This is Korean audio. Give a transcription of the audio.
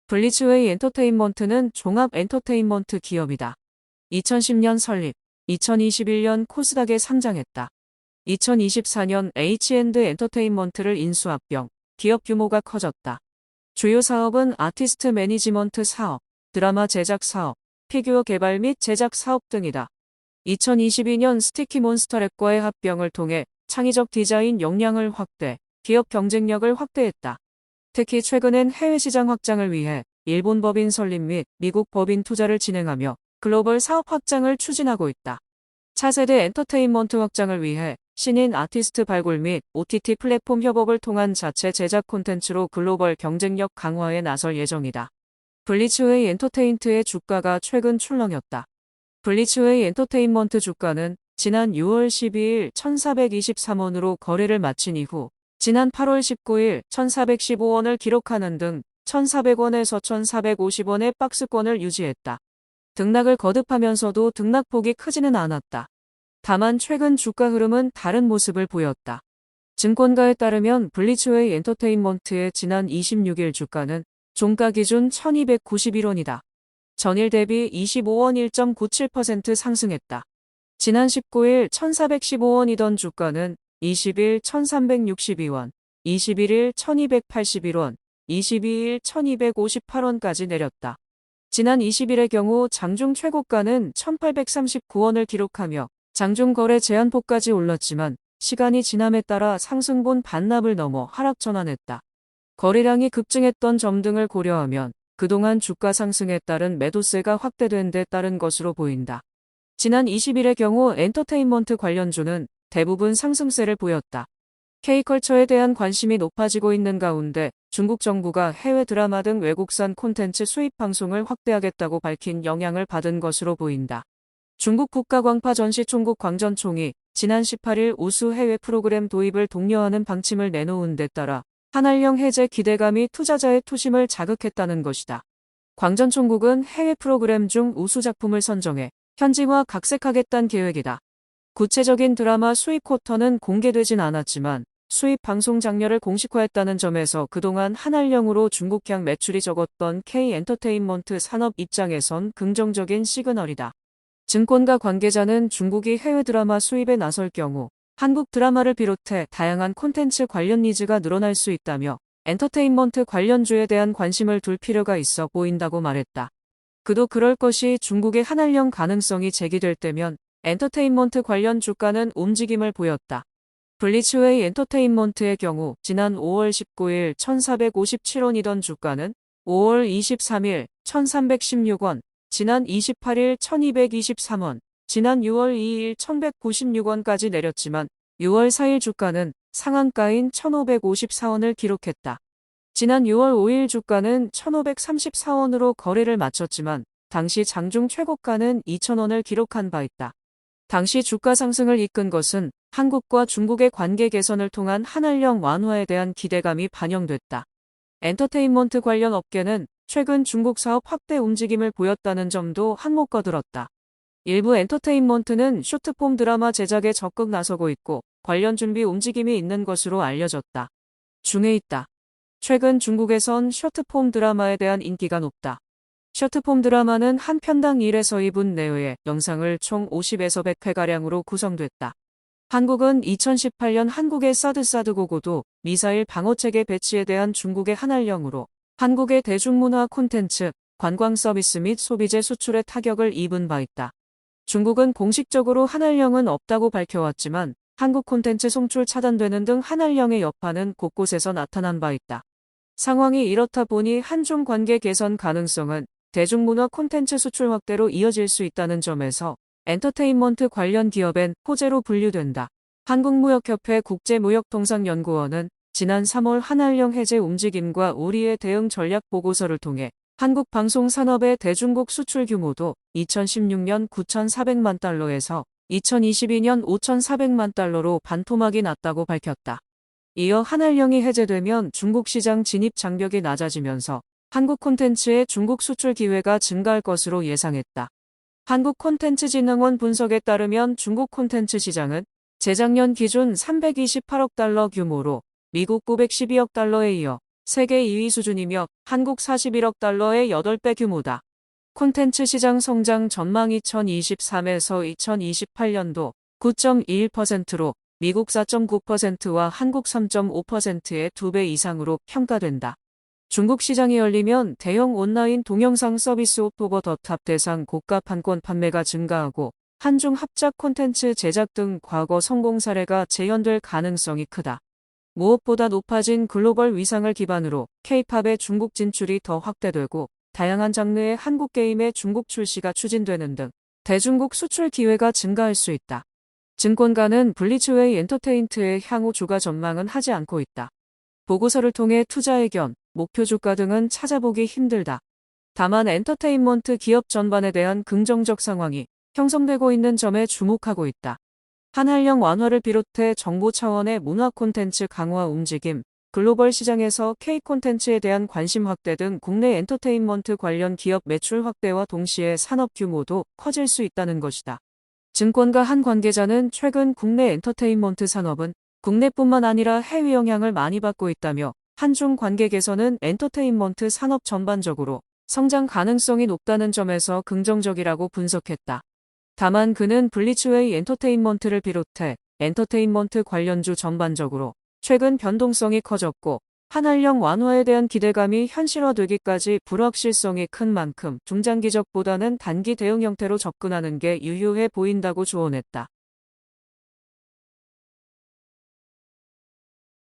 블리츠웨이 엔터테인먼트는 종합 엔터테인먼트 기업이다. 2010년 설립, 2021년 코스닥에 상장했다. 2024년 H&D 엔터테인먼트를 인수합병, 기업 규모가 커졌다. 주요 사업은 아티스트 매니지먼트 사업, 드라마 제작 사업, 피규어 개발 및 제작 사업 등이다. 2022년 스티키몬스터랩과의 합병을 통해 창의적 디자인 역량을 확대, 기업 경쟁력을 확대했다. 특히 최근엔 해외 시장 확장을 위해 일본 법인 설립 및 미국 법인 투자를 진행하며 글로벌 사업 확장을 추진하고 있다. 차세대 엔터테인먼트 확장을 위해 신인 아티스트 발굴 및 OTT 플랫폼 협업을 통한 자체 제작 콘텐츠로 글로벌 경쟁력 강화에 나설 예정이다. 블리츠웨이 엔터테인트의 주가가 최근 출렁였다. 블리츠웨이 엔터테인먼트 주가는 지난 6월 12일 1423원으로 거래를 마친 이후 지난 8월 19일 1415원을 기록하는 등 1400원에서 1450원의 박스권을 유지했다. 등락을 거듭하면서도 등락폭이 크지는 않았다. 다만 최근 주가 흐름은 다른 모습을 보였다. 증권가에 따르면 블리츠웨이 엔터테인먼트의 지난 26일 주가는 종가 기준 1291원이다. 전일 대비 25원 1.97% 상승했다. 지난 19일 1415원이던 주가는 20일 1362원, 21일 1281원, 22일 1258원까지 내렸다. 지난 20일의 경우 장중 최고가는 1839원을 기록하며 장중 거래 제한폭까지 올랐지만 시간이 지남에 따라 상승분 반납을 넘어 하락 전환했다. 거래량이 급증했던 점 등을 고려하면 그동안 주가 상승에 따른 매도세가 확대된 데 따른 것으로 보인다. 지난 20일의 경우 엔터테인먼트 관련주는 대부분 상승세를 보였다. K컬처에 대한 관심이 높아지고 있는 가운데 중국 정부가 해외 드라마 등 외국산 콘텐츠 수입 방송을 확대하겠다고 밝힌 영향을 받은 것으로 보인다. 중국 국가광파전시총국 광전총이 지난 18일 우수 해외 프로그램 도입을 독려하는 방침을 내놓은 데 따라 한알령 해제 기대감이 투자자의 투심을 자극했다는 것이다. 광전총국은 해외 프로그램 중 우수 작품을 선정해 현지화 각색하겠다는 계획이다. 구체적인 드라마 수입 쿼터는 공개되진 않았지만 수입 방송 장려를 공식화했다는 점에서 그동안 한알령으로 중국향 매출이 적었던 K-엔터테인먼트 산업 입장에선 긍정적인 시그널이다. 증권가 관계자는 중국이 해외 드라마 수입에 나설 경우 한국 드라마를 비롯해 다양한 콘텐츠 관련 니즈가 늘어날 수 있다며 엔터테인먼트 관련주에 대한 관심을 둘 필요가 있어 보인다고 말했다. 그도 그럴 것이 중국의 한알령 가능성이 제기될 때면 엔터테인먼트 관련 주가는 움직임을 보였다. 블리츠웨이 엔터테인먼트의 경우 지난 5월 19일 1457원이던 주가는 5월 23일 1316원, 지난 28일 1223원, 지난 6월 2일 1196원까지 내렸지만 6월 4일 주가는 상한가인 1554원을 기록했다. 지난 6월 5일 주가는 1534원으로 거래를 마쳤지만 당시 장중 최고가는 2000원을 기록한 바 있다. 당시 주가 상승을 이끈 것은 한국과 중국의 관계 개선을 통한 한알령 완화에 대한 기대감이 반영됐다. 엔터테인먼트 관련 업계는 최근 중국 사업 확대 움직임을 보였다는 점도 한몫거들었다. 일부 엔터테인먼트는 쇼트폼 드라마 제작에 적극 나서고 있고 관련 준비 움직임이 있는 것으로 알려졌다. 중에 있다. 최근 중국에선 쇼트폼 드라마에 대한 인기가 높다. 쇼트폼 드라마는 한 편당 1에서 2분 내외의 영상을 총 50에서 100회가량으로 구성됐다. 한국은 2018년 한국의 사드 고고도 미사일 방어체계 배치에 대한 중국의 한알령으로 한국의 대중문화 콘텐츠, 관광 서비스 및 소비재 수출에 타격을 입은 바 있다. 중국은 공식적으로 한알령은 없다고 밝혀왔지만 한국 콘텐츠 송출 차단되는 등 한알령의 여파는 곳곳에서 나타난 바 있다. 상황이 이렇다 보니 한중 관계 개선 가능성은 대중문화 콘텐츠 수출 확대로 이어질 수 있다는 점에서 엔터테인먼트 관련 기업엔 호재로 분류된다. 한국무역협회 국제무역통상연구원은 지난 3월 한알령 해제 움직임과 우리의 대응 전략 보고서를 통해 한국 방송 산업의 대중국 수출 규모도 2016년 9,400만 달러에서 2022년 5,400만 달러로 반토막이 났다고 밝혔다. 이어 한알령이 해제되면 중국 시장 진입 장벽이 낮아지면서 한국 콘텐츠의 중국 수출 기회가 증가할 것으로 예상했다. 한국콘텐츠진흥원 분석에 따르면 중국 콘텐츠 시장은 재작년 기준 328억 달러 규모로 미국 912억 달러에 이어 세계 2위 수준이며 한국 41억 달러의 8배 규모다. 콘텐츠 시장 성장 전망 2023에서 2028년도 9.21%로 미국 4.9%와 한국 3.5%의 2배 이상으로 평가된다. 중국 시장이 열리면 대형 온라인 동영상 서비스 오토버더탑 대상 고가 판권 판매가 증가하고 한중 합작 콘텐츠 제작 등 과거 성공 사례가 재현될 가능성이 크다. 무엇보다 높아진 글로벌 위상을 기반으로 K-팝의 중국 진출이 더 확대되고 다양한 장르의 한국 게임의 중국 출시가 추진되는 등 대중국 수출 기회가 증가할 수 있다. 증권가는 블리츠웨이 엔터테인트의 향후 주가 전망은 하지 않고 있다. 보고서를 통해 투자 의견, 목표 주가 등은 찾아보기 힘들다. 다만 엔터테인먼트 기업 전반에 대한 긍정적 상황이 형성되고 있는 점에 주목하고 있다. 한한령 완화를 비롯해 정부 차원의 문화 콘텐츠 강화 움직임, 글로벌 시장에서 K 콘텐츠에 대한 관심 확대 등 국내 엔터테인먼트 관련 기업 매출 확대와 동시에 산업 규모도 커질 수 있다는 것이다. 증권가 한 관계자는 최근 국내 엔터테인먼트 산업은 국내뿐만 아니라 해외 영향을 많이 받고 있다며 한중 관계 개선은 엔터테인먼트 산업 전반적으로 성장 가능성이 높다는 점에서 긍정적이라고 분석했다. 다만 그는 블리츠웨이 엔터테인먼트를 비롯해 엔터테인먼트 관련주 전반적으로 최근 변동성이 커졌고 한한령 완화에 대한 기대감이 현실화되기까지 불확실성이 큰 만큼 중장기적보다는 단기 대응 형태로 접근하는 게 유효해 보인다고 조언했다.